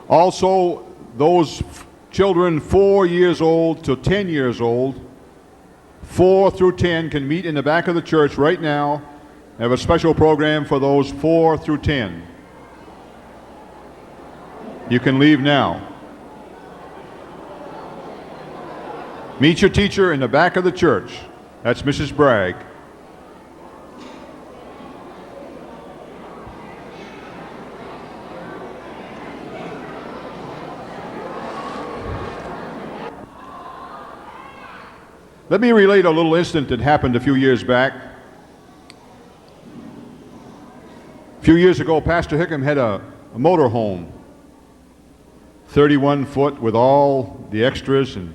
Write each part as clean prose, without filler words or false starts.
Also, those children 4 years old to 10 years old, 4 through 10, can meet in the back of the church right now. I have a special program for those 4 through 10. You can leave now. Meet your teacher in the back of the church. That's Mrs. Bragg. Let me relate a little incident that happened a few years back. A few years ago, Pastor Hickam had a motor home, 31 foot with all the extras, and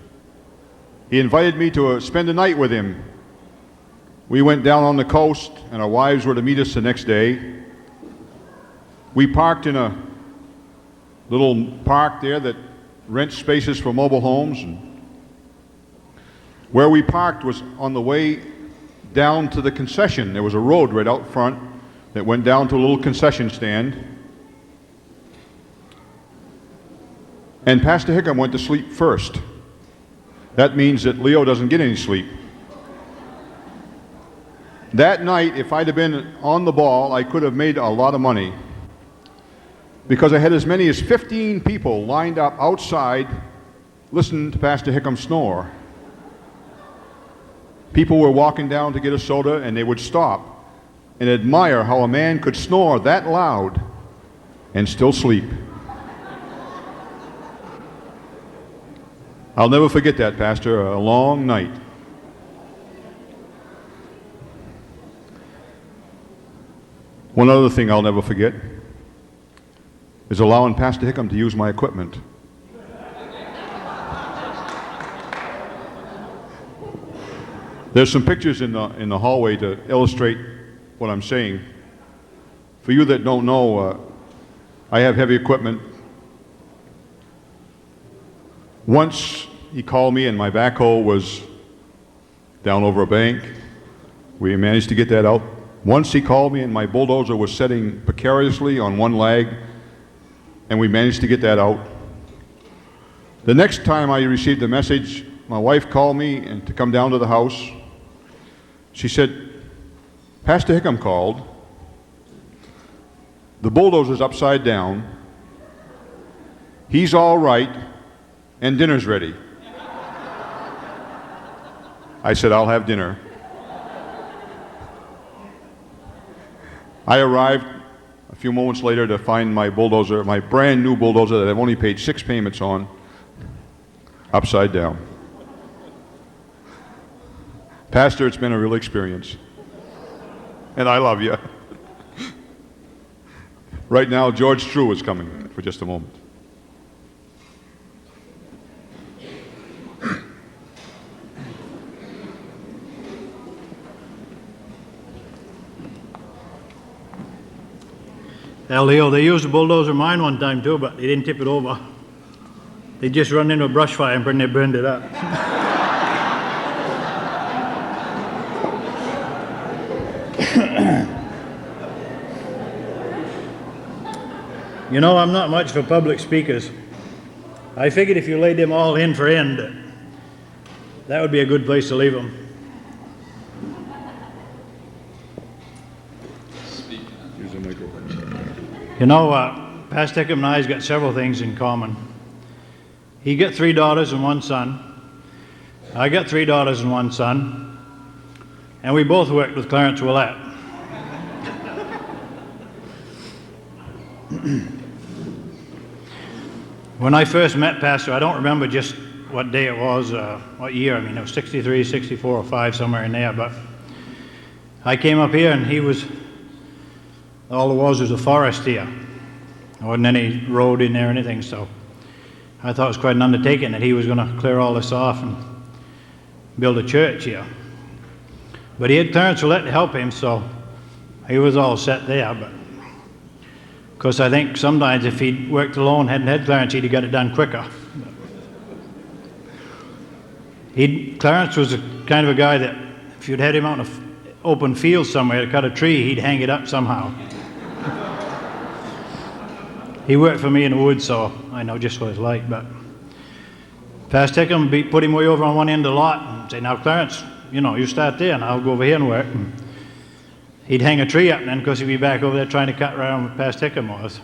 he invited me to spend the night with him. We went down on the coast, and our wives were to meet us the next day. We parked in a little park there that rents spaces for mobile homes. And where we parked was on the way down to the concession. There was a road right out front that went down to a little concession stand. And Pastor Hickam went to sleep first. That means that Leo doesn't get any sleep. That night, if I'd have been on the ball, I could have made a lot of money, because I had as many as 15 people lined up outside listening to Pastor Hickam snore. People were walking down to get a soda, and they would stop and admire how a man could snore that loud and still sleep. I'll never forget that, Pastor, a long night. One other thing I'll never forget is allowing Pastor Hickam to use my equipment. There's some pictures in the hallway to illustrate what I'm saying. For you that don't know, I have heavy equipment. Once he called me and my backhoe was down over a bank. We managed to get that out. Once he called me and my bulldozer was setting precariously on one leg, and we managed to get that out. The next time I received a message, my wife called me and to come down to the house. She said, Pastor Hickam called. The bulldozer's upside down. He's all right, and dinner's ready. I said, I'll have dinner. I arrived a few moments later to find my bulldozer, my brand new bulldozer that I've only paid 6 payments on, upside down. Pastor, it's been a real experience. And I love you. Right now, George True is coming for just a moment. Well, Leo, they used a bulldozer mine one time too, but they didn't tip it over. They just run into a brush fire and they burned it up. You know, I'm not much for public speakers. I figured if you laid them all in for end, that would be a good place to leave them. Use the microphone. You know, Pastor Hickam and I's got several things in common. He got 3 daughters and 1 son. I got 3 daughters and 1 son. And we both worked with Clarence Willett. When I first met Pastor, I don't remember just what day it was, what year. I mean, it was 63, 64, or 5, somewhere in there. But I came up here, and all there was a forest here. There wasn't any road in there or anything, so I thought it was quite an undertaking that he was going to clear all this off and build a church here. But he had Clarence Willett to help him, so he was all set there. But of course, I think sometimes if he'd worked alone, hadn't had Clarence, he'd have got it done quicker. Clarence was the kind of a guy that if you'd had him out in an open field somewhere to cut a tree, he'd hang it up somehow. he worked for me in the woods, so I know just what it's like. But Pastor Hickam put him way over on one end of the lot and say, "Now, Clarence, you start there, and I'll go over here and work." And he'd hang a tree up, and then, of course, he'd be back over there trying to cut around where Pastor Hickam was.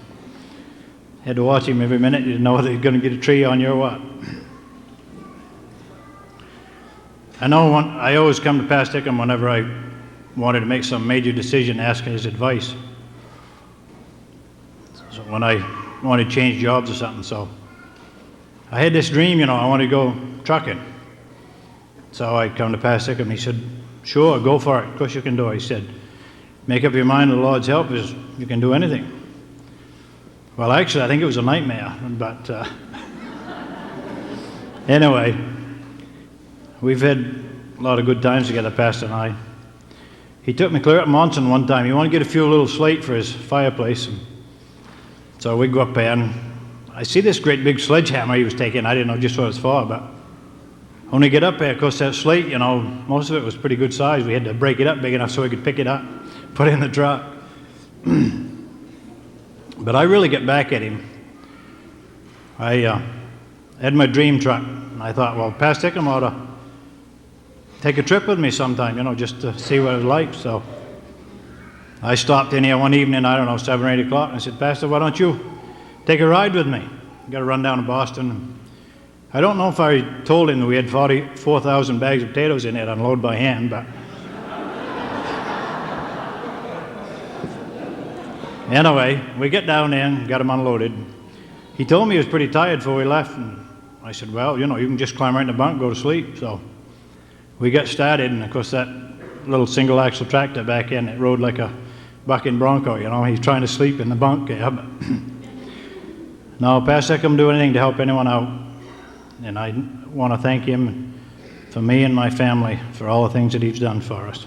Had to watch him every minute. You didn't know whether he's going to get a tree on you or what. I know I always come to Pastor Hickam whenever I wanted to make some major decision, asking his advice. So when I wanted to change jobs or something, so I had this dream, I wanted to go trucking. So I come to Pastor Hickam, and he said, "Sure, go for it. Of course you can do it." He said, "Make up your mind, the Lord's help is you can do anything." Well, actually, I think it was a nightmare, but anyway, we've had a lot of good times together, Pastor and I. He took me clear up Monson one time. He wanted to get a few little slate for his fireplace. So we go up there, and I see this great big sledgehammer he was taking. I didn't know just what it was for, but when we get up there, of course, that slate, most of it was pretty good size. We had to break it up big enough so we could pick it up, put it in the truck. But I really get back at him. I had my dream truck, and I thought, well, Pastor Hickam ought to take a trip with me sometime, just to see what it was like. So I stopped in here one evening, 7 or 8 o'clock, and I said, "Pastor, why don't you take a ride with me? Got to run down to Boston." I don't know if I told him that we had 44,000 bags of potatoes in it, unload by hand, but anyway, we get down there and got him unloaded. He told me he was pretty tired before we left, and I said, "Well, you can just climb right in the bunk and go to sleep." So we got started, and of course that little single axle tractor back in, it rode like a bucking bronco, he's trying to sleep in the bunk. Yeah, but no, Pastor Hickam do anything to help anyone out, and I want to thank him for me and my family for all the things that he's done for us.